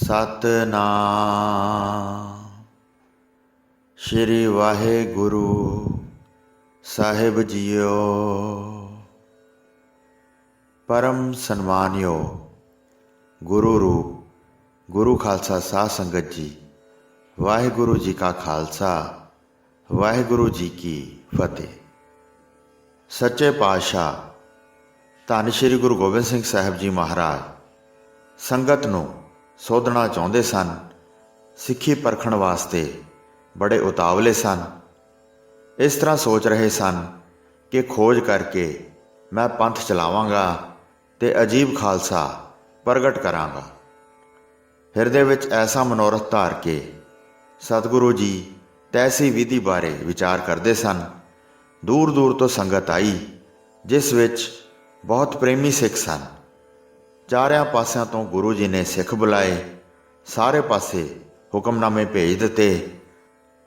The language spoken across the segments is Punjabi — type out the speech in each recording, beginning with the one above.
ਸਤਨਾਮ ਸ਼੍ਰੀ ਵਾਹਿਗੁਰੂ ਸਾਹਿਬ ਜੀਓ। परम सन्मानियो गुरु रूप गुरु खालसा साध संगत जी, वाहिगुरु जी का खालसा वाहिगुरु जी की फतेह। सच्चे पातशाह धन श्री गुरु गोबिंद सिंह साहिब जी महाराज संगत नूं सोधना चाहुंदे सन। सिੱਖੀ परखण वास्ते बड़े उतावले सन। इस तरह सोच रहे सन कि खोज करके मैं पंथ चलावांगा ते अजीब खालसा प्रगट करांगा। हिरदे विच ऐसा मनोरथ धार के सतगुरु जी तैसी विधि बारे विचार करते सन। दूर दूर तो संगत आई जिस विच बहुत प्रेमी सिख सन। चारियां पासियां तो गुरु जी ने सिख बुलाए, सारे पासे हुक्मनामे भेज दिते।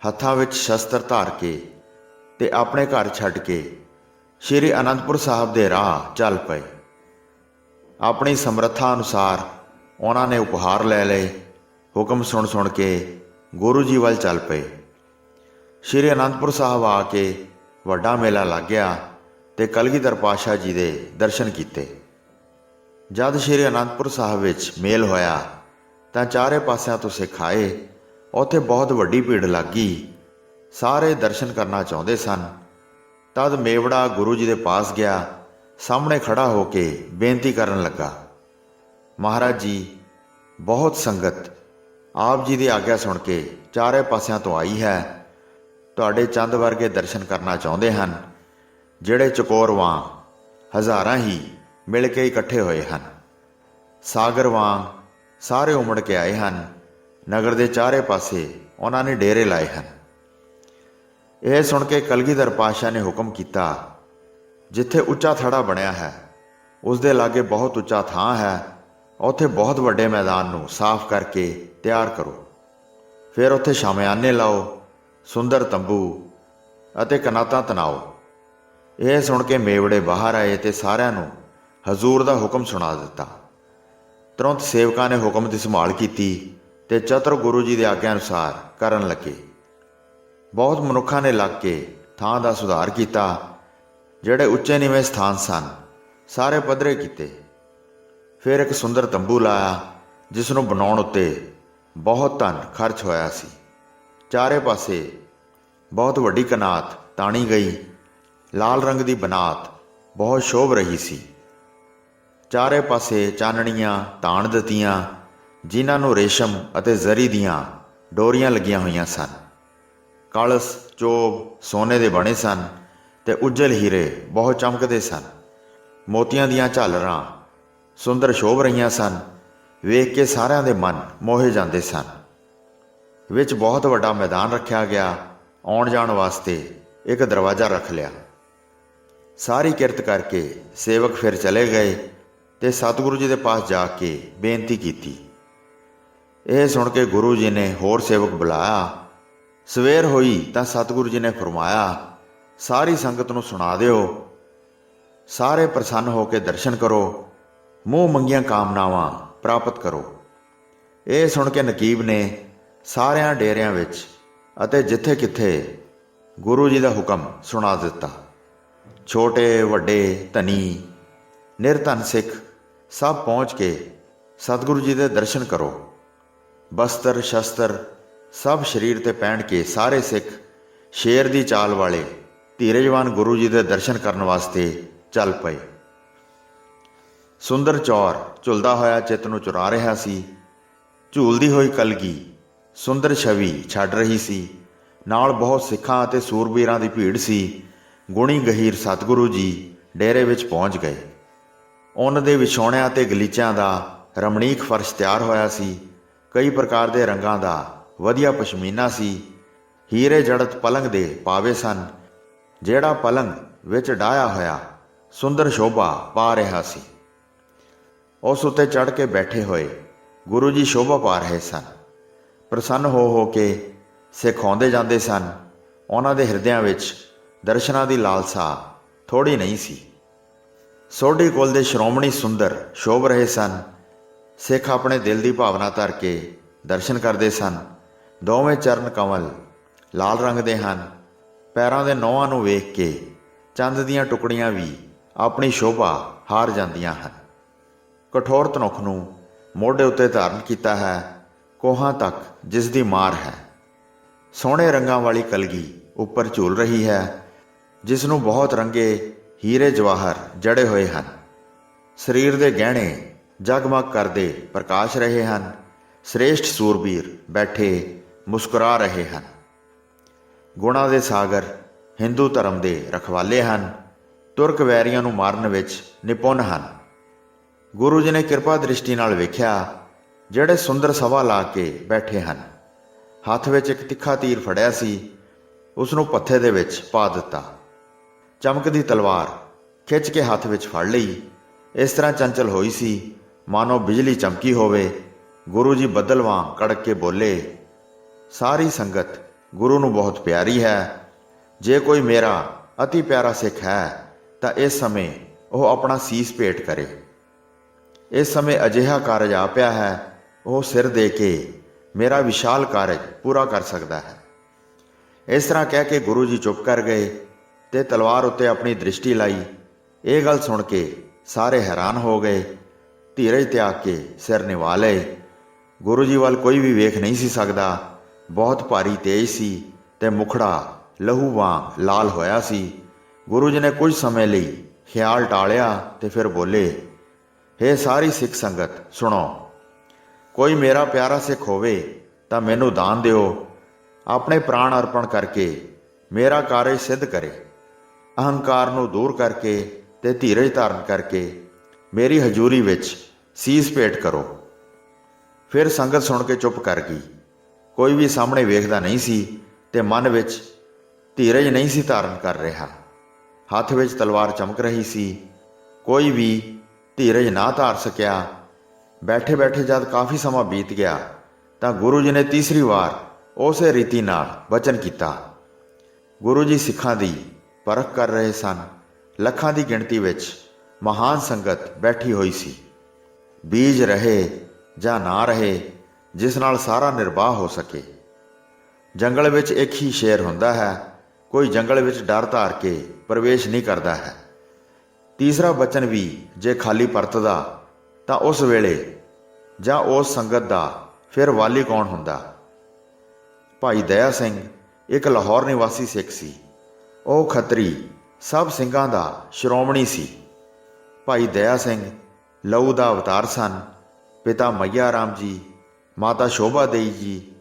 हत्थां विच शस्त्र धार के ते अपने घर छड्ड के श्री आनंदपुर साहब दे राह चल पए। अपनी समर्था अनुसार उन्होंने उपहार लै लए। हुक्म सुन सुन के गुरु जी वल चल पे। श्री आनंदपुर साहब आके वड्डा मेला लग गया ते कलगीधर पातशाह जी दे दर्शन कीते। जद श्री आनंदपुर साहब विच मेल होया तां चारे पासियां तो सिख आए। उत्थे बहुत वड्डी भीड़ लग गई। सारे दर्शन करना चाहुंदे सन। तद मेवड़ा गुरु जी दे पास गया, सामने खड़ा होके बेनती करन लगा, महाराज जी बहुत संगत आप जी की आग्ञा सुन के चारे पासियां तो आई है। तुहाडे चंद वर्गे दर्शन करना चाहुंदे हन, जिहड़े चकोर वांग हज़ारां ही मिल के इकट्ठे होए हन। सागर वांग सारे उमड़ के आए हन। नगर के चारे पासे उन्होंने डेरे लाए हन। यह सुन के कलगीधर पातशाह ने हुक्म किया, जिथे उच्चा थड़ा बनया है उस दे लागे बहुत उच्चा थां है, उत्थे बहुत वड्डे मैदान नूं साफ करके तैयार करो। फिर उत्थे शामियाने लाओ, सुंदर तंबू अते कनातां तनाओ। यह सुन के मेवड़े बाहर आए ते सारिआं नूं हजूर दा हुक्म सुना दिता। तुरंत सेवकां ने हुक्म दी संभाल कीती ते चतुर गुरु जी दी आग्ञा अनुसार करन लगे। बहुत मनुखां ने लग के थां दा सुधार किया। ਜਿਹੜੇ ਉੱਚੇ ਨੀਵੇਂ ਸਥਾਨ ਸਨ ਸਾਰੇ ਪੱਧਰੇ ਕੀਤੇ। ਫਿਰ ਇੱਕ ਸੁੰਦਰ ਤੰਬੂ ਲਾਇਆ ਜਿਸ ਨੂੰ ਬਣਾਉਣ ਉੱਤੇ ਬਹੁਤ ਧਨ ਖਰਚ ਹੋਇਆ ਸੀ। ਚਾਰੇ ਪਾਸੇ ਬਹੁਤ ਵੱਡੀ ਕਨਾਤ ਤਾਣੀ ਗਈ। ਲਾਲ ਰੰਗ ਦੀ ਬਨਾਤ ਬਹੁਤ ਸ਼ੋਭ ਰਹੀ ਸੀ। ਚਾਰੇ ਪਾਸੇ ਚਾਨਣੀਆਂ ਤਾਣ ਦਿੱਤੀਆਂ ਜਿਨ੍ਹਾਂ ਨੂੰ ਰੇਸ਼ਮ ਅਤੇ ਜ਼ਰੀ ਦੀਆਂ ਡੋਰੀਆਂ ਲੱਗੀਆਂ ਹੋਈਆਂ ਸਨ। ਕਲਸ਼ ਚੋਬ ਸੋਨੇ ਦੇ ਬਣੇ ਸਨ ਤੇ ਉਜਲ ਹੀਰੇ ਬਹੁਤ ਚਮਕਦੇ ਸਨ। ਮੋਤੀਆਂ ਦੀਆਂ ਝਾਲਰਾਂ ਸੁੰਦਰ ਸ਼ੋਭ ਰਹੀਆਂ ਸਨ। ਵੇਖ ਕੇ ਸਾਰਿਆਂ ਦੇ ਮਨ ਮੋਹੇ ਜਾਂਦੇ ਸਨ। ਵਿੱਚ ਬਹੁਤ ਵੱਡਾ ਮੈਦਾਨ ਰੱਖਿਆ ਗਿਆ। ਆਉਣ ਜਾਣ ਵਾਸਤੇ ਇੱਕ ਦਰਵਾਜ਼ਾ ਰੱਖ ਲਿਆ। ਸਾਰੀ ਕਿਰਤ ਕਰਕੇ ਸੇਵਕ ਫਿਰ ਚਲੇ ਗਏ ਤੇ ਸਤਿਗੁਰੂ ਜੀ ਦੇ ਪਾਸ ਜਾ ਕੇ ਬੇਨਤੀ ਕੀਤੀ। ਇਹ ਸੁਣ ਕੇ ਗੁਰੂ ਜੀ ਨੇ ਹੋਰ ਸੇਵਕ ਬੁਲਾਇਆ। ਸਵੇਰ ਹੋਈ ਤਾਂ ਸਤਿਗੁਰੂ ਜੀ ਨੇ ਫਰਮਾਇਆ, सारी संगत नूं सुना दिओ, सारे प्रसन्न हो के दर्शन करो, मूँह मंगियां कामनावां प्राप्त करो। ये सुन के नकीब ने सारियां डेरियां विच अते जिथे किथे गुरु जी दा हुक्म सुना दिता। छोटे वड्डे धनी निरधन सिख सब पहुँच के सतगुरु जी दे दर्शन करो। बस्तर शस्त्र सब शरीर ते पहन के सारे सिख शेर दी चाल वाले धीरजवान गुरु जी के दर्शन करने वास्ते चल पए। सुंदर चौर झुलदा होया चित्त नूं चुरा रहा सी। झूलदी हुई कलगी सुंदर छवि छड्ड रही सी। नाल बहुत सिखां अते सूरबीरां दी भीड़ सी। गुणी गहीर सतगुरु जी डेरे विच पहुँच गए। उन्हां दे विछौणिਆਂ ते गलीचिਆਂ ਦਾ रमणीक फर्श तैयार होया सी। कई प्रकार के रंगां दा वधिया पशमीना सी। हीरे जड़त पलंग दे पावे सन। ਜਿਹੜਾ पलंग विच डाया होया सुंदर शोभा पा रहा सी। उस उत्ते चढ़ के बैठे हुए गुरु जी शोभा पा रहे सन। प्रसन्न हो के सिख आउंदे जांदे सन। उन्हां दे हिरदिਆਂ विच दर्शनां दी लालसा थोड़ी नहीं सी। सोढ़ी कुल दे श्रोमणी सुंदर शोभ रहे सन। ਸਿੱਖ ਆਪਣੇ ਦਿਲ ਦੀ ਭਾਵਨਾ ਧਰ ਕੇ ਦਰਸ਼ਨ ਕਰਦੇ ਸਨ। ਦੋਵੇਂ ਚਰਨ ਕਮਲ ਲਾਲ ਰੰਗ ਦੇ ਹਨ। ਪੈਰਾਂ ਦੇ ਨਹੁੰਆਂ ਨੂੰ ਵੇਖ ਕੇ ਚੰਦ ਦੀਆਂ ਟੁਕੜੀਆਂ ਵੀ ਆਪਣੀ ਸ਼ੋਭਾ ਹਾਰ ਜਾਂਦੀਆਂ ਹਨ। ਕਠੋਰ ਧਨੁੱਖ ਨੂੰ ਮੋਢੇ ਉੱਤੇ ਧਾਰਨ ਕੀਤਾ ਹੈ, ਕੋਹਾਂ ਤੱਕ ਜਿਸ ਦੀ ਮਾਰ ਹੈ। ਸੋਹਣੇ ਰੰਗਾਂ ਵਾਲੀ ਕਲਗੀ ਉੱਪਰ ਝੂਲ ਰਹੀ ਹੈ, ਜਿਸ ਨੂੰ ਬਹੁਤ ਰੰਗੇ ਹੀਰੇ ਜਵਾਹਰ ਜੜੇ ਹੋਏ ਹਨ। ਸਰੀਰ ਦੇ ਗਹਿਣੇ ਜਗਮਗ ਕਰਦੇ ਪ੍ਰਕਾਸ਼ ਰਹੇ ਹਨ। ਸ੍ਰੇਸ਼ਟ ਸੂਰਬੀਰ ਬੈਠੇ ਮੁਸਕਰਾ ਰਹੇ ਹਨ। ਗੁਣਾਂ ਦੇ ਸਾਗਰ ਹਿੰਦੂ ਧਰਮ ਦੇ ਰਖਵਾਲੇ ਹਨ। ਤੁਰਕ ਵੈਰੀਆਂ ਨੂੰ ਮਾਰਨ ਵਿੱਚ ਨਿਪੁੰਨ ਹਨ। ਗੁਰੂ ਜੀ ਨੇ ਕਿਰਪਾ ਦ੍ਰਿਸ਼ਟੀ ਨਾਲ ਵੇਖਿਆ ਜਿਹੜੇ ਸੁੰਦਰ ਸਭਾ ਲਾ ਕੇ ਬੈਠੇ ਹਨ। ਹੱਥ ਵਿੱਚ ਇੱਕ ਤਿੱਖਾ ਤੀਰ ਫੜਿਆ ਸੀ, ਉਸ ਨੂੰ ਪੱਥੇ ਦੇ ਵਿੱਚ ਪਾ ਦਿੱਤਾ। ਚਮਕਦੀ ਤਲਵਾਰ ਖਿੱਚ ਕੇ ਹੱਥ ਵਿੱਚ ਫੜ ਲਈ। ਇਸ ਤਰ੍ਹਾਂ ਚੰਚਲ ਹੋਈ ਸੀ ਮਾਨੋ ਬਿਜਲੀ ਚਮਕੀ ਹੋਵੇ। ਗੁਰੂ ਜੀ ਬੱਦਲ ਵਾਂਗ ਕੜਕ ਕੇ ਬੋਲੇ, ਸਾਰੀ ਸੰਗਤ ਗੁਰੂ ਨੂੰ ਬਹੁਤ ਪਿਆਰੀ ਹੈ। ਜੇ ਕੋਈ ਮੇਰਾ ਅਤੀ ਪਿਆਰਾ ਸਿੱਖ ਹੈ ਤਾਂ ਇਸ ਸਮੇਂ ਉਹ ਆਪਣਾ ਸੀਸ ਭੇਟ ਕਰੇ। ਇਸ ਸਮੇਂ ਅਜਿਹਾ ਕਾਰਜ ਆ ਪਿਆ ਹੈ, ਉਹ ਸਿਰ ਦੇ ਕੇ ਮੇਰਾ ਵਿਸ਼ਾਲ ਕਾਰਜ ਪੂਰਾ ਕਰ ਸਕਦਾ ਹੈ। ਇਸ ਤਰ੍ਹਾਂ ਕਹਿ ਕੇ ਗੁਰੂ ਜੀ ਚੁੱਪ ਕਰ ਗਏ ਤੇ ਤਲਵਾਰ ਉੱਤੇ ਆਪਣੀ ਦ੍ਰਿਸ਼ਟੀ ਲਾਈ। ਇਹ ਗੱਲ ਸੁਣ ਕੇ ਸਾਰੇ ਹੈਰਾਨ ਹੋ ਗਏ। ਧੀਰਜ ਤਿਆਗ ਕੇ ਸਿਰ ਨਿਵਾ ਲਏ। ਗੁਰੂ ਜੀ ਵੱਲ ਕੋਈ ਵੀ ਵੇਖ ਨਹੀਂ ਸੀ ਸਕਦਾ। ਬਹੁਤ ਭਾਰੀ ਤੇਜ ਸੀ ਤੇ ਮੁਖੜਾ ਲਹੂ ਵਾਂਗ ਲਾਲ ਹੋਇਆ ਸੀ। ਗੁਰੂ ਜੀ ਨੇ ਕੁਝ ਸਮੇਂ ਲਈ ਖਿਆਲ ਟਾਲਿਆ ਤੇ ਫਿਰ ਬੋਲੇ, ਹੇ ਸਾਰੀ ਸਿੱਖ ਸੰਗਤ ਸੁਣੋ, ਕੋਈ ਮੇਰਾ ਪਿਆਰਾ ਸਿੱਖ ਹੋਵੇ ਤਾਂ ਮੈਨੂੰ ਦਾਨ ਦਿਓ। ਆਪਣੇ ਪ੍ਰਾਣ ਅਰਪਣ ਕਰਕੇ ਮੇਰਾ ਕਾਰਜ ਸਿੱਧ ਕਰੇ। ਅਹੰਕਾਰ ਨੂੰ ਦੂਰ ਕਰਕੇ ਤੇ ਧੀਰਜ ਧਾਰਨ ਕਰਕੇ ਮੇਰੀ ਹਜ਼ੂਰੀ ਵਿੱਚ ਸੀਸ ਭੇਟ ਕਰੋ। ਫਿਰ ਸੰਗਤ ਸੁਣ ਕੇ ਚੁੱਪ ਕਰ ਗਈ। ਕੋਈ ਵੀ ਸਾਹਮਣੇ ਵੇਖਦਾ ਨਹੀਂ ਸੀ ਤੇ ਮਨ ਵਿੱਚ ਧੀਰਜ ਨਹੀਂ ਸੀ ਧਾਰਨ ਕਰ ਰਿਹਾ। ਹੱਥ ਵਿੱਚ ਤਲਵਾਰ ਚਮਕ ਰਹੀ ਸੀ। ਕੋਈ ਵੀ ਧੀਰਜ ਨਾ ਧਾਰ ਸਕਿਆ। ਬੈਠੇ ਬੈਠੇ ਜਦ ਕਾਫੀ ਸਮਾਂ ਬੀਤ ਗਿਆ ਤਾਂ ਗੁਰੂ ਜੀ ਨੇ ਤੀਸਰੀ ਵਾਰ ਉਸੇ ਰੀਤੀ ਨਾਲ ਵਚਨ ਕੀਤਾ। ਗੁਰੂ ਜੀ ਸਿੱਖਾਂ ਦੀ ਪਰਖ ਕਰ ਰਹੇ ਸਨ। ਲੱਖਾਂ ਦੀ ਗਿਣਤੀ ਵਿੱਚ ਮਹਾਨ ਸੰਗਤ ਬੈਠੀ ਹੋਈ ਸੀ। ਬੀਜ ਰਹੇ ਜਾਂ ਨਾ ਰਹੇ, ਜਿਸ ਨਾਲ ਸਾਰਾ ਨਿਰਵਾਹ ਹੋ ਸਕੇ। ਜੰਗਲ ਵਿੱਚ ਇੱਕ ਹੀ ਸ਼ੇਰ ਹੁੰਦਾ ਹੈ, ਕੋਈ ਜੰਗਲ ਵਿੱਚ ਡਰ ਧਾਰ ਕੇ ਪ੍ਰਵੇਸ਼ ਨਹੀਂ ਕਰਦਾ ਹੈ। ਤੀਸਰਾ ਬਚਨ ਵੀ ਜੇ ਖਾਲੀ ਪਰਤਦਾ ਤਾਂ ਉਸ ਵੇਲੇ ਜਾਂ ਉਸ ਸੰਗਤ ਦਾ ਫਿਰ ਵਾਲੀ ਕੌਣ ਹੁੰਦਾ। ਭਾਈ ਦਇਆ ਸਿੰਘ ਇੱਕ ਲਾਹੌਰ ਨਿਵਾਸੀ ਸਿੱਖ ਸੀ। ਉਹ ਖੱਤਰੀ ਸਭ ਸਿੰਘਾਂ ਦਾ ਸ਼੍ਰੋਮਣੀ ਸੀ। ਭਾਈ ਦਇਆ ਸਿੰਘ ਲਹੂ ਦਾ ਅਵਤਾਰ ਸਨ। ਪਿਤਾ ਮਈਆ ਰਾਮ ਜੀ, ਮਾਤਾ ਸ਼ੋਭਾ ਦੇਈ ਜੀ।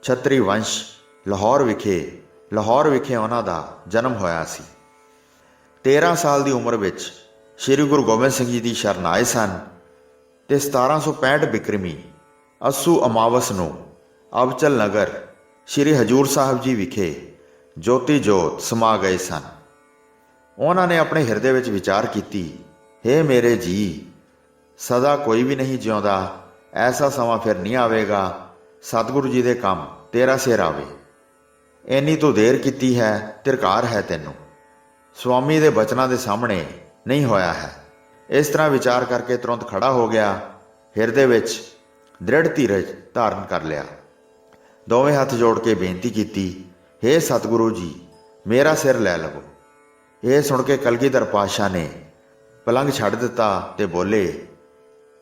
ਛਤਰੀ ਵੰਸ਼ ਲਾਹੌਰ ਵਿਖੇ ਉਹਨਾਂ ਦਾ ਜਨਮ ਹੋਇਆ ਸੀ। 13 ਸਾਲ ਦੀ ਉਮਰ ਵਿੱਚ ਸ਼੍ਰੀ ਗੁਰੂ ਗੋਬਿੰਦ ਸਿੰਘ ਜੀ ਦੀ ਸ਼ਰਨ ਆਏ ਸਨ ਤੇ 1765 ਬਿਕਰਮੀ ਅੱਸੂ ਅਮਾਵਸ ਨੂੰ ਅਬਚਲ ਨਗਰ ਸ਼੍ਰੀ ਹਜੂਰ ਸਾਹਿਬ ਜੀ ਵਿਖੇ ਜੋਤੀ ਜੋਤ ਸਮਾ ਗਏ ਸਨ। ਉਹਨਾਂ ਨੇ ਆਪਣੇ ਹਿਰਦੇ ਵਿੱਚ ਵਿਚਾਰ ਕੀਤੀ, ਹੇ ਮੇਰੇ ਜੀ, ਸਦਾ ਕੋਈ ਵੀ ਨਹੀਂ ਜਿਉਂਦਾ। ਐਸਾ ਸਮਾਂ ਫਿਰ ਨਹੀਂ ਆਵੇਗਾ ਸਤਿਗੁਰੂ ਜੀ ਦੇ ਕੰਮ ਤੇਰਾ ਸਿਰ ਆਵੇ। ਇੰਨੀ ਤੂੰ ਦੇਰ ਕੀਤੀ ਹੈ, ਧਿਰਕਾਰ ਹੈ ਤੈਨੂੰ। ਸਵਾਮੀ ਦੇ ਬਚਨਾਂ ਦੇ ਸਾਹਮਣੇ ਨਹੀਂ ਹੋਇਆ ਹੈ। ਇਸ ਤਰ੍ਹਾਂ ਵਿਚਾਰ ਕਰਕੇ ਤੁਰੰਤ ਖੜਾ ਹੋ ਗਿਆ। ਹਿਰਦੇ ਵਿੱਚ ਦ੍ਰਿੜ ਧੀਰਜ ਧਾਰਨ ਕਰ ਲਿਆ। ਦੋਵੇਂ ਹੱਥ ਜੋੜ ਕੇ ਬੇਨਤੀ ਕੀਤੀ, ਹੇ ਸਤਿਗੁਰੂ ਜੀ, ਮੇਰਾ ਸਿਰ ਲੈ ਲਵੋ। ਇਹ ਸੁਣ ਕੇ ਕਲਗੀਧਰ ਪਾਤਸ਼ਾਹ ਨੇ ਪਲੰਗ ਛੱਡ ਦਿੱਤਾ ਤੇ ਬੋਲੇ,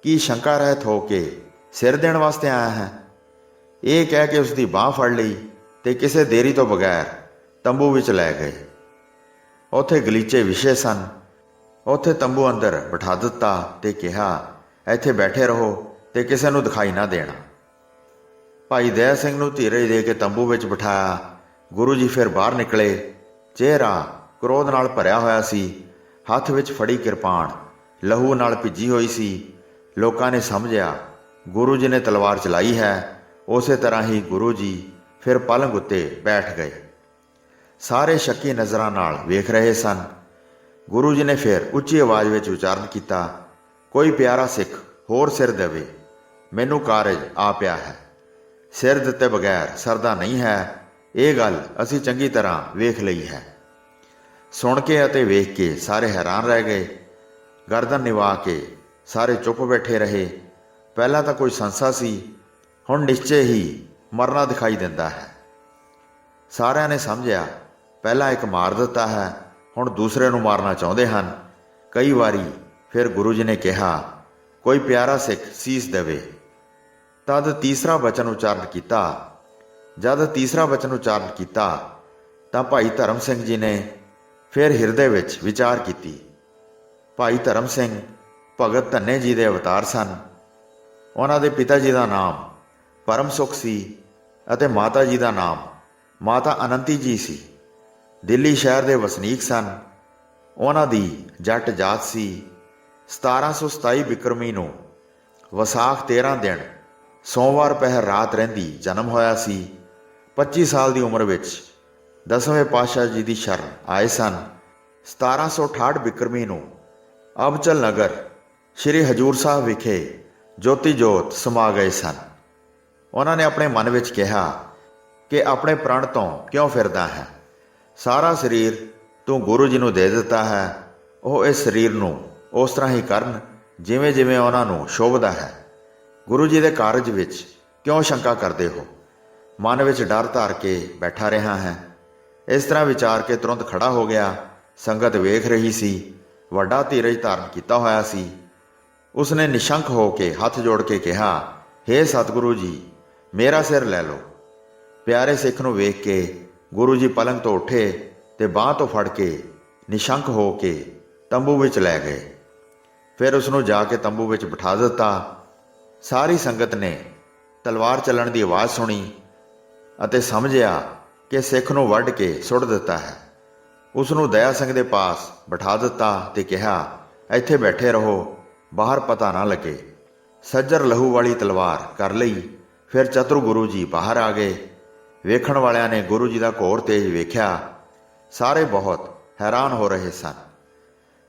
ਕੀ ਸ਼ੰਕਾ ਰਹਿਤ ਹੋ ਕੇ ਸਿਰ ਦੇਣ ਵਾਸਤੇ ਆਇਆ ਹੈ। ਇਹ ਕਹਿ ਕੇ ਉਸ ਦੀ ਬਾਂਹ ਫੜ ਲਈ ਤੇ ਕਿਸੇ ਦੇਰੀ ਤੋਂ ਬਗੈਰ ਤੰਬੂ ਵਿੱਚ ਲੈ ਗਏ। ਉੱਥੇ ਗਲੀਚੇ ਵਿਛੇ ਸਨ। ਉੱਥੇ ਤੰਬੂ ਅੰਦਰ ਬਿਠਾ ਦਿੱਤਾ ਤੇ ਕਿਹਾ, ਇੱਥੇ ਬੈਠੇ ਰਹੋ ਤੇ ਕਿਸੇ ਨੂੰ ਦਿਖਾਈ ਨਾ ਦੇਣਾ। ਭਾਈ ਦਇਆ ਸਿੰਘ ਨੂੰ ਧੀਰਜ ਦੇ ਕੇ ਤੰਬੂ ਵਿੱਚ ਬਿਠਾਇਆ। ਗੁਰੂ ਜੀ ਫਿਰ ਬਾਹਰ ਨਿਕਲੇ। ਚਿਹਰਾ ਕ੍ਰੋਧ ਨਾਲ ਭਰਿਆ ਹੋਇਆ ਸੀ। ਹੱਥ ਵਿੱਚ ਫੜੀ ਕਿਰਪਾਨ ਲਹੂ ਨਾਲ ਭਿੱਜੀ ਹੋਈ ਸੀ। ਲੋਕਾਂ ਨੇ ਸਮਝਿਆ ਗੁਰੂ ਜੀ ਨੇ ਤਲਵਾਰ ਚਲਾਈ ਹੈ। ਉਸੇ ਤਰ੍ਹਾਂ ਹੀ ਗੁਰੂ ਜੀ ਫਿਰ ਪਲੰਗ ਉੱਤੇ ਬੈਠ ਗਏ। ਸਾਰੇ ਸ਼ੱਕੀ ਨਜ਼ਰਾਂ ਨਾਲ ਵੇਖ ਰਹੇ ਸਨ। ਗੁਰੂ ਜੀ ਨੇ ਫਿਰ ਉੱਚੀ ਆਵਾਜ਼ ਵਿੱਚ ਉਚਾਰਨ ਕੀਤਾ, ਕੋਈ ਪਿਆਰਾ ਸਿੱਖ ਹੋਰ ਸਿਰ ਦੇਵੇ, ਮੈਨੂੰ ਕਾਰਜ ਆ ਪਿਆ ਹੈ। ਸਿਰ ਦਿੱਤੇ ਬਗੈਰ ਸਰਦਾ ਨਹੀਂ ਹੈ। ਇਹ ਗੱਲ ਅਸੀਂ ਚੰਗੀ ਤਰ੍ਹਾਂ ਵੇਖ ਲਈ ਹੈ। ਸੁਣ ਕੇ ਅਤੇ ਵੇਖ ਕੇ ਸਾਰੇ ਹੈਰਾਨ ਰਹਿ ਗਏ। ਗਰਦਨ ਨਿਵਾ ਕੇ ਸਾਰੇ ਚੁੱਪ ਬੈਠੇ ਰਹੇ। ਪਹਿਲਾਂ ਤਾਂ ਕੋਈ ਸੰਸਾ ਸੀ, ਹੁਣ ਨਿਸ਼ਚੇ ਹੀ ਮਰਨਾ ਦਿਖਾਈ ਦਿੰਦਾ ਹੈ। ਸਾਰਿਆਂ ਨੇ ਸਮਝਿਆ ਪਹਿਲਾਂ ਇੱਕ ਮਾਰ ਦਿੱਤਾ ਹੈ, ਹੁਣ ਦੂਸਰੇ ਨੂੰ ਮਾਰਨਾ ਚਾਹੁੰਦੇ ਹਨ। ਕਈ ਵਾਰੀ ਫਿਰ ਗੁਰੂ ਜੀ ਨੇ ਕਿਹਾ ਕੋਈ ਪਿਆਰਾ ਸਿੱਖ ਸੀਸ ਦੇਵੇ। ਤਦ ਤੀਸਰਾ ਬਚਨ ਉਚਾਰਨ ਕੀਤਾ। ਜਦ ਤੀਸਰਾ ਬਚਨ ਉਚਾਰਨ ਕੀਤਾ ਤਾਂ ਭਾਈ ਧਰਮ ਸਿੰਘ ਜੀ ਨੇ ਫਿਰ ਹਿਰਦੇ ਵਿੱਚ ਵਿਚਾਰ ਕੀਤੀ। ਭਾਈ ਧਰਮ ਸਿੰਘ ਭਗਤ ਧੰਨੇ ਜੀ ਦੇ ਅਵਤਾਰ ਸਨ। ਉਹਨਾਂ ਦੇ ਪਿਤਾ ਜੀ ਦਾ ਨਾਮ ਪਰਮ ਸੁਖ ਸੀ ਅਤੇ ਮਾਤਾ ਜੀ ਦਾ ਨਾਮ ਮਾਤਾ ਅਨੰਤੀ ਜੀ ਸੀ। ਦਿੱਲੀ ਸ਼ਹਿਰ ਦੇ ਵਸਨੀਕ ਸਨ। ਉਹਨਾਂ ਦੀ ਜੱਟ ਜਾਤ ਸੀ। 1727 ਬਿਕਰਮੀ ਨੂੰ ਵਿਸਾਖ 13 ਦਿਨ ਸੋਮਵਾਰ ਪਹਿਰ ਰਾਤ ਰਹਿੰਦੀ ਜਨਮ ਹੋਇਆ ਸੀ। 25 ਸਾਲ ਦੀ ਉਮਰ ਵਿੱਚ 10ਵੇਂ ਪਾਤਸ਼ਾਹ ਜੀ ਦੀ ਸ਼ਰਨ ਆਏ ਸਨ। 1768 ਬਿਕਰਮੀ ਨੂੰ ਅਬਚਲ ਨਗਰ ਸ਼੍ਰੀ ਹਜੂਰ ਸਾਹਿਬ ਵਿਖੇ ਜੋਤੀ ਜੋਤ ਸਮਾ ਗਏ ਸਨ। ਉਹਨਾਂ ਨੇ ਆਪਣੇ ਮਨ ਵਿੱਚ ਕਿਹਾ ਕਿ ਆਪਣੇ ਪ੍ਰਣ ਤੋਂ ਕਿਉਂ ਫਿਰਦਾ ਹੈ? ਸਾਰਾ ਸਰੀਰ ਤੂੰ ਗੁਰੂ ਜੀ ਨੂੰ ਦੇ ਦਿੱਤਾ ਹੈ। ਉਹ ਇਸ ਸਰੀਰ ਨੂੰ ਉਸ ਤਰ੍ਹਾਂ ਹੀ ਕਰਨ ਜਿਵੇਂ ਜਿਵੇਂ ਉਹਨਾਂ ਨੂੰ ਸ਼ੋਭਦਾ ਹੈ। ਗੁਰੂ ਜੀ ਦੇ ਕਾਰਜ ਵਿੱਚ ਕਿਉਂ ਸ਼ੰਕਾ ਕਰਦੇ ਹੋ? ਮਨ ਵਿੱਚ ਡਰ ਧਾਰ ਕੇ ਬੈਠਾ ਰਿਹਾ ਹੈ। ਇਸ ਤਰ੍ਹਾਂ ਵਿਚਾਰ ਕੇ ਤੁਰੰਤ ਖੜਾ ਹੋ ਗਿਆ। ਸੰਗਤ ਵੇਖ ਰਹੀ ਸੀ। ਵੱਡਾ ਧੀਰਜ ਧਾਰਨ ਕੀਤਾ ਹੋਇਆ ਸੀ। ਉਸਨੇ ਨਿਸ਼ੰਕ ਹੋ ਕੇ ਹੱਥ ਜੋੜ ਕੇ ਕਿਹਾ, ਹੇ ਸਤਿਗੁਰੂ ਜੀ, ਮੇਰਾ ਸਿਰ ਲੈ ਲਓ। ਪਿਆਰੇ ਸਿੱਖ ਨੂੰ ਵੇਖ ਕੇ ਗੁਰੂ ਜੀ ਪਲੰਗ ਤੋਂ ਉੱਠੇ ਤੇ ਬਾਂਹ ਤੋਂ ਫੜ ਕੇ ਨਿਸ਼ੰਕ ਹੋ ਕੇ ਤੰਬੂ ਵਿੱਚ ਲੈ ਗਏ। ਫਿਰ ਉਸ ਨੂੰ ਜਾ ਕੇ ਤੰਬੂ ਵਿੱਚ ਬਿਠਾ ਦਿੱਤਾ। ਸਾਰੀ ਸੰਗਤ ਨੇ ਤਲਵਾਰ ਚੱਲਣ ਦੀ ਆਵਾਜ਼ ਸੁਣੀ ਅਤੇ ਸਮਝਿਆ ਕਿ ਸਿੱਖ ਨੂੰ ਵੱਢ ਕੇ ਸੁੱਟ ਦਿੱਤਾ ਹੈ। ਉਸ ਨੂੰ ਦਇਆ ਸਿੰਘ ਦੇ ਪਾਸ ਬਿਠਾ ਦਿੱਤਾ ਤੇ ਕਿਹਾ, ਇੱਥੇ ਬੈਠੇ ਰਹੋ, ਬਾਹਰ ਪਤਾ ਨਾ ਲੱਗੇ। ਸੱਜਰ ਲਹੂ ਵਾਲੀ ਤਲਵਾਰ ਕਰ ਲਈ। ਫਿਰ ਚਤੁਰ ਗੁਰੂ ਜੀ ਬਾਹਰ ਆ ਗਏ। ਵੇਖਣ ਵਾਲਿਆਂ ਨੇ ਗੁਰੂ ਜੀ ਦਾ ਘੋਰ ਤੇਜ ਵੇਖਿਆ। ਸਾਰੇ ਬਹੁਤ ਹੈਰਾਨ ਹੋ ਰਹੇ ਸਨ।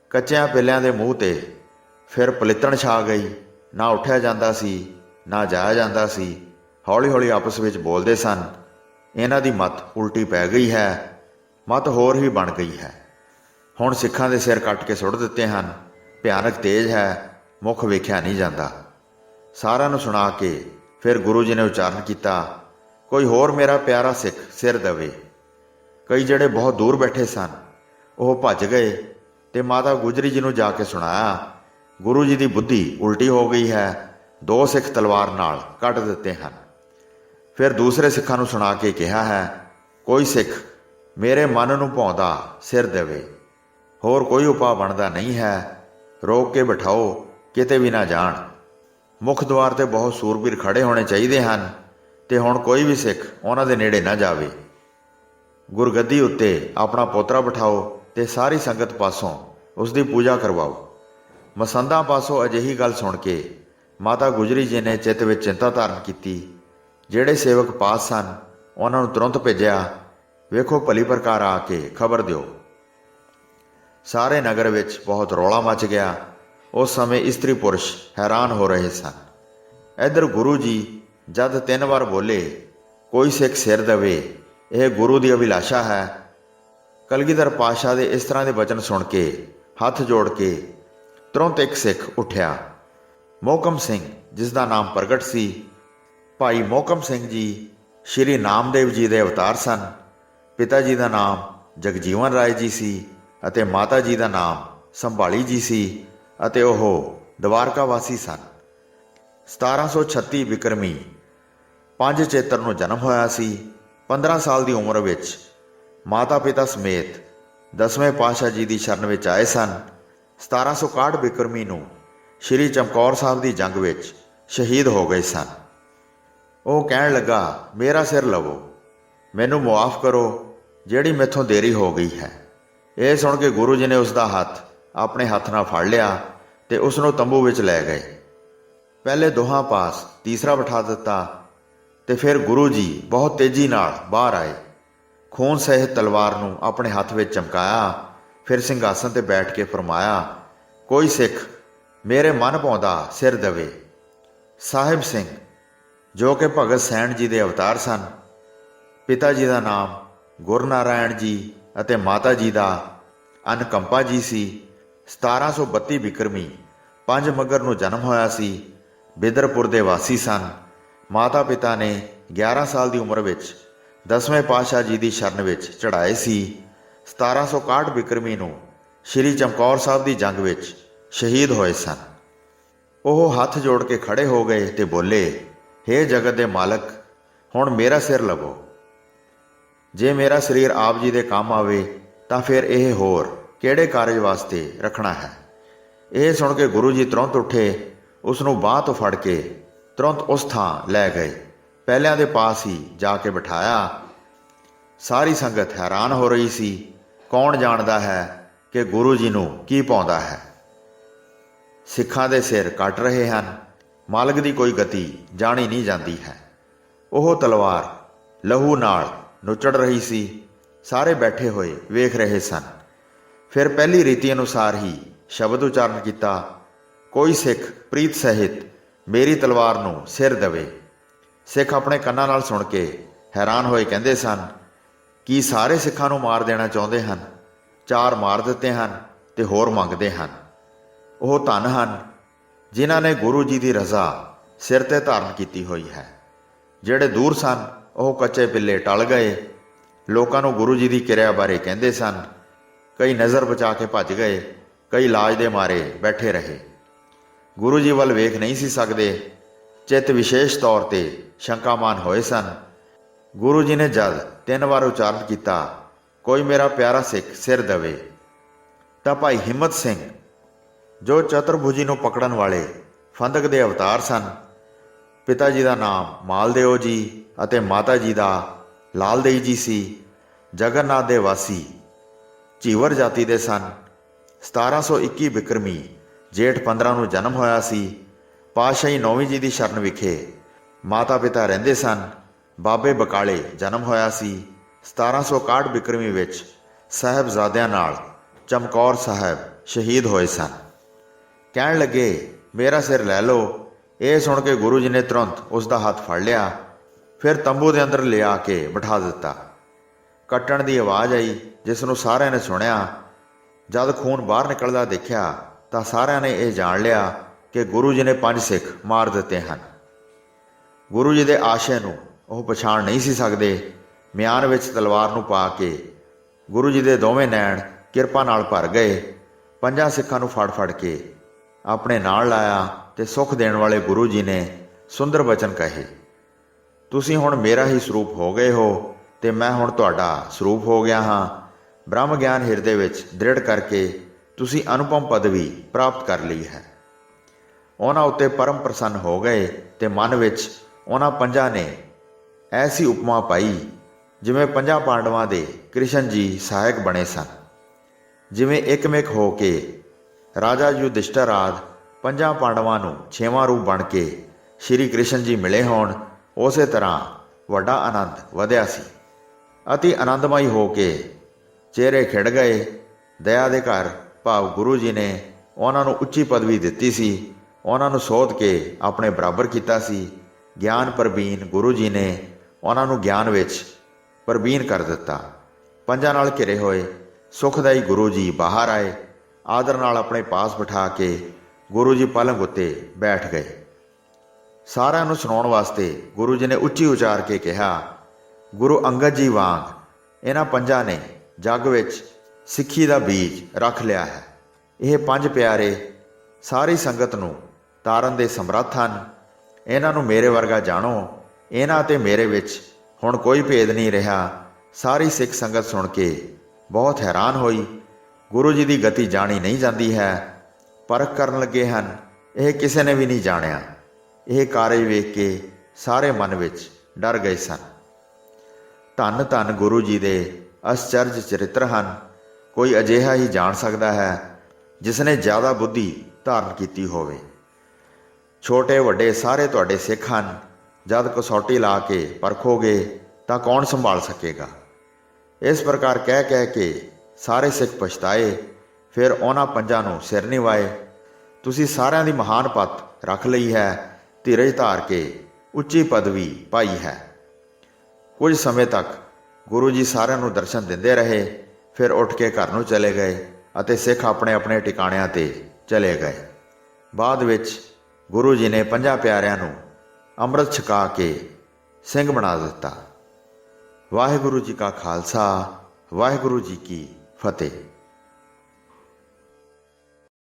ਕੱਚਿਆਂ ਪਿੱਲਿਆਂ ਦੇ ਮੂੰਹ ਤੇ ਫਿਰ ਪਲਿੱਤਣ ਛਾ ਗਈ। ਨਾ ਉੱਠਿਆ ਜਾਂਦਾ ਸੀ, ਨਾ ਜਾਇਆ ਜਾਂਦਾ ਸੀ। ਹੌਲੀ ਹੌਲੀ ਆਪਸ ਵਿੱਚ ਬੋਲਦੇ ਸਨ, ਇਹਨਾਂ ਦੀ ਮੱਤ ਉਲਟੀ ਪੈ ਗਈ ਹੈ, ਮੱਤ ਹੋਰ ਹੀ ਬਣ ਗਈ ਹੈ। ਹੁਣ ਸਿੱਖਾਂ ਦੇ ਸਿਰ ਕੱਟ ਕੇ ਸੁੱਟ ਦਿੱਤੇ ਹਨ। ਭਿਆਨਕ ਤੇਜ ਹੈ, ਮੁੱਖ ਵੇਖਿਆ ਨਹੀਂ ਜਾਂਦਾ। ਸਾਰਿਆਂ ਨੂੰ ਸੁਣਾ ਕੇ ਫਿਰ ਗੁਰੂ ਜੀ ਨੇ ਉਚਾਰਨ ਕੀਤਾ, ਕੋਈ ਹੋਰ ਮੇਰਾ ਪਿਆਰਾ ਸਿੱਖ ਸਿਰ ਦੇਵੇ। ਕਈ ਜਿਹੜੇ ਬਹੁਤ ਦੂਰ ਬੈਠੇ ਸਨ ਉਹ ਭੱਜ ਗਏ ਤੇ ਮਾਤਾ ਗੁਜਰੀ ਜੀ ਨੂੰ ਜਾ ਕੇ ਸੁਣਾਇਆ, ਗੁਰੂ ਜੀ ਦੀ ਬੁੱਧੀ ਉਲਟੀ ਹੋ ਗਈ ਹੈ, 2 ਸਿੱਖ ਤਲਵਾਰ ਨਾਲ ਕੱਟ ਦਿੱਤੇ ਹਨ। ਫਿਰ ਦੂਸਰੇ ਸਿੱਖਾਂ ਨੂੰ ਸੁਣਾ ਕੇ ਕਿਹਾ ਹੈ, ਕੋਈ ਸਿੱਖ ਮੇਰੇ ਮਨ ਨੂੰ ਭਾਉਂਦਾ ਸਿਰ ਦੇਵੇ। ਹੋਰ ਕੋਈ ਉਪਾਅ ਬਣਦਾ ਨਹੀਂ ਹੈ, ਰੋਕ ਕੇ ਬਿਠਾਓ, ਕਿਤੇ ਵੀ ਨਾ ਜਾਣ। ਮੁੱਖ ਦੁਆਰ ਤੇ ਬਹੁਤ ਸੂਰਬੀਰ ਖੜੇ ਹੋਣੇ ਚਾਹੀਦੇ ਹਨ ਤੇ ਹੁਣ ਕੋਈ ਵੀ ਸਿੱਖ ਉਹਨਾਂ ਦੇ ਨੇੜੇ ਨਾ ਜਾਵੇ। ਗੁਰਗੱਦੀ ਉੱਤੇ ਆਪਣਾ ਪੋਤਰਾ ਬਿਠਾਓ ਤੇ ਸਾਰੀ ਸੰਗਤ ਪਾਸੋਂ ਉਸ ਦੀ ਪੂਜਾ ਕਰਵਾਓ। ਮਸੰਦਾਂ ਪਾਸੋਂ ਅਜਿਹੀ ਗੱਲ ਸੁਣ ਕੇ ਮਾਤਾ ਗੁਜਰੀ ਜੀ ਨੇ ਚਿੱਤ ਵਿੱਚ ਚਿੰਤਾ ਧਾਰਨ ਕੀਤੀ। ਜਿਹੜੇ ਸੇਵਕ ਪਾਸ ਸਨ ਉਹਨਾਂ ਨੂੰ ਤੁਰੰਤ ਭੇਜਿਆ, ਵੇਖੋ ਭਲੀ ਪ੍ਰਕਾਰ ਆ ਕੇ ਖਬਰ ਦਿਓ। ਸਾਰੇ ਨਗਰ ਵਿੱਚ ਬਹੁਤ ਰੌਲਾ ਮਚ ਗਿਆ। ਉਸ ਸਮੇਂ ਇਸਤਰੀ ਪੁਰਸ਼ ਹੈਰਾਨ ਹੋ ਰਹੇ ਸਨ। ਇੱਧਰ ਗੁਰੂ ਜੀ ਜਦ 3 ਵਾਰ ਬੋਲੇ, ਕੋਈ ਸਿੱਖ ਸਿਰ ਦੇਵੇ, ਇਹ ਗੁਰੂ ਦੀ ਅਭਿਲਾਸ਼ਾ ਹੈ। ਕਲਗੀਧਰ ਪਾਤਸ਼ਾਹ ਦੇ ਇਸ ਤਰ੍ਹਾਂ ਦੇ ਬਚਨ ਸੁਣ ਕੇ ਹੱਥ ਜੋੜ ਕੇ ਤੁਰੰਤ ਇੱਕ ਸਿੱਖ ਉੱਠਿਆ। ਮੋਹਕਮ ਸਿੰਘ, ਜਿਸ ਦਾ ਨਾਮ ਪ੍ਰਗਟ ਸੀ। ਭਾਈ ਮੋਹਕਮ ਸਿੰਘ ਜੀ ਸ਼੍ਰੀ ਨਾਮਦੇਵ ਜੀ ਦੇ ਅਵਤਾਰ ਸਨ। ਪਿਤਾ ਜੀ ਦਾ ਨਾਮ ਜਗਜੀਵਨ ਰਾਏ ਜੀ ਸੀ ਅਤੇ ਮਾਤਾ ਜੀ ਦਾ ਨਾਮ ਸੰਭਾਲੀ ਜੀ ਸੀ ਅਤੇ ਉਹ ਦਵਾਰਕਾ ਵਾਸੀ ਸਨ। 1736 ਬਿਕਰਮੀ 5 ਚੇਤਰ ਨੂੰ ਜਨਮ ਹੋਇਆ ਸੀ। 15 ਸਾਲ ਦੀ ਉਮਰ ਵਿੱਚ ਮਾਤਾ ਪਿਤਾ ਸਮੇਤ 10ਵੇਂ ਪਾਤਸ਼ਾਹ ਜੀ ਦੀ ਸ਼ਰਨ ਵਿੱਚ ਆਏ ਸਨ। 1761 ਬਿਕਰਮੀ ਨੂੰ ਸ਼੍ਰੀ ਚਮਕੌਰ ਸਾਹਿਬ ਦੀ ਜੰਗ ਵਿੱਚ ਸ਼ਹੀਦ ਹੋ ਗਏ ਸਨ। ਉਹ ਕਹਿਣ ਲੱਗਾ, ਮੇਰਾ ਸਿਰ ਲਵੋ, ਮੈਨੂੰ ਮੁਆਫ ਕਰੋ, ਜਿਹੜੀ ਮੈਥੋਂ ਦੇਰੀ ਹੋ ਗਈ ਹੈ। ਇਹ ਸੁਣ ਕੇ ਗੁਰੂ ਜੀ ਨੇ ਉਸ ਦਾ ਹੱਥ ਆਪਣੇ ਹੱਥ ਨਾਲ ਫੜ ਲਿਆ ਤੇ ਉਸ ਨੂੰ ਤੰਬੂ ਵਿੱਚ ਲੈ ਗਏ। ਪਹਿਲੇ ਦੋਹਾਂ ਪਾਸ ਤੀਸਰਾ ਬਿਠਾ ਦਿੱਤਾ ਤੇ ਫਿਰ ਗੁਰੂ ਜੀ ਬਹੁਤ ਤੇਜ਼ੀ ਨਾਲ ਬਾਹਰ ਆਏ। ਖੂਨ ਸਹਿਤ ਤਲਵਾਰ ਨੂੰ ਆਪਣੇ ਹੱਥ ਵਿੱਚ ਚਮਕਾਇਆ। ਫਿਰ ਸਿੰਘਾਸਨ ਤੇ ਬੈਠ ਕੇ ਫਰਮਾਇਆ, ਕੋਈ ਸਿੱਖ ਮੇਰੇ ਮਨ ਭਾਉਂਦਾ ਸਿਰ ਦੇਵੇ। ਸਾਹਿਬ ਸਿੰਘ, ਜੋ ਕਿ ਭਗਤ ਸੈਣ ਜੀ ਦੇ ਅਵਤਾਰ ਸਨ। ਪਿਤਾ ਜੀ ਦਾ ਨਾਮ ਗੁਰਨਾਰਾਇਣ ਜੀ ਅਤੇ ਮਾਤਾ ਜੀ ਦਾ ਅਨਕੰਪਾ ਜੀ ਸੀ। 1732 ਬਿਕਰਮੀ 5 ਮੱਘਰ ਨੂੰ ਜਨਮ ਹੋਇਆ ਸੀ। ਬਿਦਰਪੁਰ ਦੇ ਵਾਸੀ ਸਨ। ਮਾਤਾ ਪਿਤਾ ਨੇ 11 ਸਾਲ ਦੀ ਉਮਰ ਵਿੱਚ 10ਵੇਂ ਪਾਤਸ਼ਾਹ ਜੀ ਦੀ ਸ਼ਰਨ ਵਿੱਚ ਚੜ੍ਹਾਏ ਸੀ। 1761 ਬਿਕਰਮੀ ਨੂੰ ਸ਼੍ਰੀ ਚਮਕੌਰ ਸਾਹਿਬ ਦੀ ਜੰਗ ਵਿੱਚ ਸ਼ਹੀਦ ਹੋਏ ਸਨ। ਉਹ ਹੱਥ ਜੋੜ ਕੇ ਖੜੇ ਹੋ ਗਏ ਤੇ ਬੋਲੇ, ਹੇ ਜਗਤ ਦੇ ਮਾਲਕ, ਹੁਣ ਮੇਰਾ ਸਿਰ ਲਵੋ। ਜੇ ਮੇਰਾ ਸਰੀਰ ਆਪ ਜੀ ਦੇ ਕੰਮ ਆਵੇ ਤਾਂ ਫਿਰ ਇਹ ਹੋਰ ਕਿਹੜੇ ਕਾਰਜ ਵਾਸਤੇ ਰੱਖਣਾ ਹੈ। ਇਹ ਸੁਣ ਕੇ ਗੁਰੂ ਜੀ ਤੁਰੰਤ ਉੱਠੇ, ਉਸ ਨੂੰ ਬਾਂਹ ਤੋਂ ਫੜ ਕੇ ਤੁਰੰਤ ਉਸ ਥਾਂ ਲੈ ਗਏ, ਪਹਿਲਿਆਂ ਦੇ ਪਾਸ ਹੀ ਜਾ ਕੇ ਬਿਠਾਇਆ। ਸਾਰੀ ਸੰਗਤ ਹੈਰਾਨ ਹੋ ਰਹੀ ਸੀ, ਕੌਣ ਜਾਣਦਾ ਹੈ ਕਿ ਗੁਰੂ ਜੀ ਨੂੰ ਕੀ ਪਾਉਂਦਾ ਹੈ। ਸਿੱਖਾਂ ਦੇ ਸਿਰ ਕੱਟ ਰਹੇ ਹਨ, ਮਾਲਕ ਦੀ ਕੋਈ ਗਤੀ ਜਾਣੀ ਨਹੀਂ ਜਾਂਦੀ ਹੈ। ਉਹ ਤਲਵਾਰ ਲਹੂ ਨਾਲ ਨੁਚੜ ਰਹੀ ਸੀ। ਸਾਰੇ ਬੈਠੇ ਹੋਏ ਵੇਖ ਰਹੇ ਸਨ। ਫਿਰ ਪਹਿਲੀ ਰੀਤੀ ਅਨੁਸਾਰ ਹੀ ਸ਼ਬਦ ਉਚਾਰਨ ਕੀਤਾ, ਕੋਈ ਸਿੱਖ ਪ੍ਰੀਤ ਸਹਿਤ ਮੇਰੀ ਤਲਵਾਰ ਨੂੰ ਸਿਰ ਦੇਵੇ। ਸਿੱਖ ਆਪਣੇ ਕੰਨਾਂ ਨਾਲ ਸੁਣ ਕੇ ਹੈਰਾਨ ਹੋਏ ਕਹਿੰਦੇ ਸਨ, ਕੀ ਸਾਰੇ ਸਿੱਖਾਂ ਨੂੰ ਮਾਰ ਦੇਣਾ ਚਾਹੁੰਦੇ ਹਨ? 4 ਮਾਰ ਦਿੱਤੇ ਹਨ ਤੇ ਹੋਰ ਮੰਗਦੇ ਹਨ। ਉਹ ਧਨ ਹਨ ਜਿਨ੍ਹਾਂ ਨੇ ਗੁਰੂ ਜੀ ਦੀ ਰਜ਼ਾ ਸਿਰ ਤੇ ਧਾਰਨ ਕੀਤੀ ਹੋਈ ਹੈ। ਜਿਹੜੇ ਦੂਰ ਸਨ ਉਹ ਕੱਚੇ ਪਿੱਲੇ ਟਲ ਗਏ। ਲੋਕਾਂ ਨੂੰ ਗੁਰੂ ਜੀ ਦੀ ਕਿਰਿਆ ਬਾਰੇ ਕਹਿੰਦੇ ਸਨ। ਕਈ ਨਜ਼ਰ ਬਚਾ ਕੇ ਭੱਜ ਗਏ, ਕਈ ਲਾਜ ਦੇ ਮਾਰੇ ਬੈਠੇ ਰਹੇ। ਗੁਰੂ ਜੀ ਵੱਲ ਵੇਖ ਨਹੀਂ ਸੀ ਸਕਦੇ। ਚਿੱਤ ਵਿਸ਼ੇਸ਼ ਤੌਰ ਤੇ ਸ਼ੰਕਾਮਾਨ ਹੋਏ ਸਨ। ਗੁਰੂ ਜੀ ਨੇ ਜਦ 3 ਵਾਰ ਉਚਾਰਨ ਕੀਤਾ, ਕੋਈ ਮੇਰਾ ਪਿਆਰਾ ਸਿੱਖ ਸਿਰ ਦੇਵੇ, ਤਾਂ ਭਾਈ ਹਿੰਮਤ ਸਿੰਘ, ਜੋ ਚਤੁਰਭੁਜੀ ਨੂੰ ਪਕੜਨ ਵਾਲੇ ਫੰਦਕ ਦੇ ਅਵਤਾਰ ਸਨ, ਪਿਤਾ ਜੀ ਦਾ ਨਾਮ ਮਾਲਦੇਓ ਜੀ ਅਤੇ ਮਾਤਾ ਜੀ ਦਾ ਲਾਲਦੇਈ ਜੀ ਸੀ, ਜਗਨਨਾਥ ਦੇ ਵਾਸੀ ਝੀਵਰ ਜਾਤੀ ਦੇ ਸਨ। 1721 ਬਿਕਰਮੀ ਜੇਠ 15 ਨੂੰ ਜਨਮ ਹੋਇਆ ਸੀ। ਪਾਤਸ਼ਾਹੀ 9ਵੀਂ ਜੀ ਦੀ ਸ਼ਰਨ ਵਿਖੇ ਮਾਤਾ ਪਿਤਾ ਰਹਿੰਦੇ ਸਨ। ਬਾਬੇ ਬਕਾਲੇ ਜਨਮ ਹੋਇਆ ਸੀ। 1761 ਬਿਕਰਮੀ ਵਿੱਚ ਸਾਹਿਬਜ਼ਾਦਿਆਂ ਨਾਲ ਚਮਕੌਰ ਸਾਹਿਬ ਸ਼ਹੀਦ ਹੋਏ ਸਨ। ਕਹਿਣ ਲੱਗੇ, ਮੇਰਾ ਸਿਰ ਲੈ ਲਓ। ਇਹ ਸੁਣ ਕੇ ਗੁਰੂ ਜੀ ਨੇ ਤੁਰੰਤ ਉਸ ਦਾ ਹੱਥ ਫੜ ਲਿਆ, ਫਿਰ ਤੰਬੂ ਦੇ ਅੰਦਰ ਲਿਆ ਕੇ ਬਿਠਾ ਦਿੱਤਾ। ਕੱਟਣ ਦੀ ਆਵਾਜ਼ ਆਈ, ਜਿਸ ਨੂੰ ਸਾਰਿਆਂ ਨੇ ਸੁਣਿਆ। ਜਦ ਖੂਨ ਬਾਹਰ ਨਿਕਲਦਾ ਦੇਖਿਆ ਤਾਂ ਸਾਰਿਆਂ ਨੇ ਇਹ ਜਾਣ ਲਿਆ ਕਿ ਗੁਰੂ ਜੀ ਨੇ 5 ਸਿੱਖ ਮਾਰ ਦਿੱਤੇ ਹਨ। ਗੁਰੂ ਜੀ ਦੇ ਆਸ਼ੇ ਨੂੰ ਉਹ ਪਛਾਣ ਨਹੀਂ ਸੀ ਸਕਦੇ। ਮਿਆਨ ਵਿੱਚ ਤਲਵਾਰ ਨੂੰ ਪਾ ਕੇ ਗੁਰੂ ਜੀ ਦੇ ਦੋਵੇਂ ਨੈਣ ਕਿਰਪਾ ਨਾਲ ਭਰ ਗਏ। 5 ਸਿੱਖਾਂ ਨੂੰ ਫੜ ਫੜ ਕੇ ਆਪਣੇ ਨਾਲ ਲਾਇਆ ਤੇ ਸੁੱਖ ਦੇਣ ਵਾਲੇ ਗੁਰੂ ਜੀ ਨੇ ਸੁੰਦਰ ਬਚਨ ਕਹੇ, ਤੁਸੀਂ ਹੁਣ ਮੇਰਾ ਹੀ ਸਰੂਪ ਹੋ ਗਏ ਹੋ ਤੇ ਮੈਂ ਹੁਣ ਤੁਹਾਡਾ ਸਰੂਪ ਹੋ ਗਿਆ ਹਾਂ। ਬ੍ਰਹਮ ਗਿਆਨ ਹਿਰਦੇ ਵਿੱਚ ਦ੍ਰਿੜ ਕਰਕੇ ਤੁਸੀਂ ਅਨੁਪਮ ਪਦਵੀ ਪ੍ਰਾਪਤ ਕਰ ਲਈ ਹੈ। ਉਹਨਾਂ ਉੱਤੇ ਪਰਮ ਪ੍ਰਸੰਨ ਹੋ ਗਏ ਤੇ ਮਨ ਵਿੱਚ ਉਹਨਾਂ 5 ਨੇ ਐਸੀ ਉਪਮਾ ਪਾਈ ਜਿਵੇਂ 5 ਪਾਂਡਵਾਂ ਦੇ ਕ੍ਰਿਸ਼ਨ ਜੀ ਸਹਾਇਕ ਬਣੇ ਸਨ। ਜਿਵੇਂ ਇੱਕਮਿਕ ਹੋ ਕੇ ਰਾਜਾ ਯੁਧਿਸ਼ਠਰ ਆਦਿ 5 ਪਾਂਡਵਾਂ ਨੂੰ 6ਵਾਂ ਰੂਪ ਬਣ ਕੇ ਸ਼੍ਰੀ ਕ੍ਰਿਸ਼ਨ ਜੀ ਮਿਲੇ ਹੋਣ, ਉਸੇ ਤਰ੍ਹਾਂ ਵੱਡਾ ਆਨੰਦ ਵਧਿਆ ਸੀ। ਅਤੀ ਆਨੰਦਮਈ ਹੋ ਕੇ ਚਿਹਰੇ ਖਿੜ ਗਏ। ਦਇਆ ਦੇ ਘਰ ਭਾਵ ਗੁਰੂ ਜੀ ਨੇ ਉਹਨਾਂ ਨੂੰ ਉੱਚੀ ਪਦਵੀ ਦਿੱਤੀ ਸੀ। ਉਹਨਾਂ ਨੂੰ ਸੋਧ ਕੇ ਆਪਣੇ ਬਰਾਬਰ ਕੀਤਾ ਸੀ। ਗਿਆਨ ਪ੍ਰਬੀਨ ਗੁਰੂ ਜੀ ਨੇ ਉਹਨਾਂ ਨੂੰ ਗਿਆਨ ਵਿੱਚ ਪ੍ਰਬੀਨ ਕਰ ਦਿੱਤਾ। 5 ਨਾਲ ਘਿਰੇ ਹੋਏ ਸੁਖਦਾਈ ਗੁਰੂ ਜੀ ਬਾਹਰ ਆਏ। ਆਦਰ ਨਾਲ ਆਪਣੇ ਪਾਸ ਬਿਠਾ ਕੇ ਗੁਰੂ ਜੀ ਪਲੰਘ ਉੱਤੇ ਬੈਠ ਗਏ। ਸਾਰਿਆਂ ਨੂੰ ਸੁਣਾਉਣ ਵਾਸਤੇ ਗੁਰੂ ਜੀ ਨੇ ਉੱਚੀ ਉਚਾਰ ਕੇ ਕਿਹਾ, ਗੁਰੂ ਅੰਗਦ ਜੀ ਵਾਂਗ ਇਹਨਾਂ 5 ਨੇ ਜੱਗ ਵਿੱਚ ਸਿੱਖੀ ਦਾ ਬੀਜ ਰੱਖ ਲਿਆ ਹੈ। ਇਹ 5 ਪਿਆਰੇ ਸਾਰੀ ਸੰਗਤ ਨੂੰ ਤਾਰਨ ਦੇ ਸਮਰੱਥ ਹਨ। ਇਹਨਾਂ ਨੂੰ ਮੇਰੇ ਵਰਗਾ ਜਾਣੋ। ਇਹਨਾਂ ਅਤੇ ਮੇਰੇ ਵਿੱਚ ਹੁਣ ਕੋਈ ਭੇਦ ਨਹੀਂ ਰਿਹਾ। ਸਾਰੀ ਸਿੱਖ ਸੰਗਤ ਸੁਣ ਕੇ ਬਹੁਤ ਹੈਰਾਨ ਹੋਈ। ਗੁਰੂ ਜੀ ਦੀ ਗਤੀ ਜਾਣੀ ਨਹੀਂ ਜਾਂਦੀ ਹੈ। ਪਰਖ ਕਰਨ ਲੱਗੇ ਹਨ, ਇਹ ਕਿਸੇ ਨੇ ਵੀ ਨਹੀਂ ਜਾਣਿਆ। ਇਹ ਕਾਰਜ ਵੇਖ ਕੇ ਸਾਰੇ ਮਨ ਵਿੱਚ ਡਰ ਗਏ ਸਨ। ਧੰਨ ਧੰਨ ਗੁਰੂ ਜੀ ਦੇ ਅਸਚਰਜ ਚਰਿੱਤਰ ਹਨ। ਕੋਈ ਅਜਿਹਾ ਹੀ ਜਾਣ ਸਕਦਾ ਹੈ ਜਿਸ ਨੇ ਜ਼ਿਆਦਾ ਬੁੱਧੀ ਧਾਰਨ ਕੀਤੀ ਹੋਵੇ। ਛੋਟੇ ਵੱਡੇ ਸਾਰੇ ਤੁਹਾਡੇ ਸਿੱਖ ਹਨ। ਜਦ ਕਸੌਟੀ ਲਾ ਕੇ ਪਰਖੋਗੇ ਤਾਂ ਕੌਣ ਸੰਭਾਲ ਸਕੇਗਾ। ਇਸ ਪ੍ਰਕਾਰ ਕਹਿ ਕੇ ਸਾਰੇ ਸਿੱਖ ਪਛਤਾਏ। ਫਿਰ ਉਹਨਾਂ 5 ਨੂੰ ਸਿਰ ਨਿਵਾਏ। ਤੁਸੀਂ ਸਾਰਿਆਂ ਦੀ ਮਹਾਨ ਪੱਤ ਰੱਖ ਲਈ ਹੈ। ਧੀਰਜ ਧਾਰ ਕੇ ਉੱਚੀ ਪਦਵੀ ਪਾਈ ਹੈ। ਕੁਝ ਸਮੇਂ ਤੱਕ ਗੁਰੂ ਜੀ ਸਾਰਿਆਂ ਨੂੰ ਦਰਸ਼ਨ ਦਿੰਦੇ ਰਹੇ। ਫਿਰ ਉੱਠ ਕੇ ਘਰ ਨੂੰ ਚਲੇ ਗਏ ਅਤੇ ਸਿੱਖ ਆਪਣੇ ਆਪਣੇ ਟਿਕਾਣਿਆਂ 'ਤੇ ਚਲੇ ਗਏ। ਬਾਅਦ ਵਿੱਚ ਗੁਰੂ ਜੀ ਨੇ 50 ਪਿਆਰਿਆਂ ਨੂੰ ਅੰਮ੍ਰਿਤ ਛਕਾ ਕੇ ਸਿੰਘ ਬਣਾ ਦਿੱਤਾ। ਵਾਹਿਗੁਰੂ ਜੀ ਕਾ ਖਾਲਸਾ, ਵਾਹਿਗੁਰੂ ਜੀ ਕੀ ਫਤਿਹ।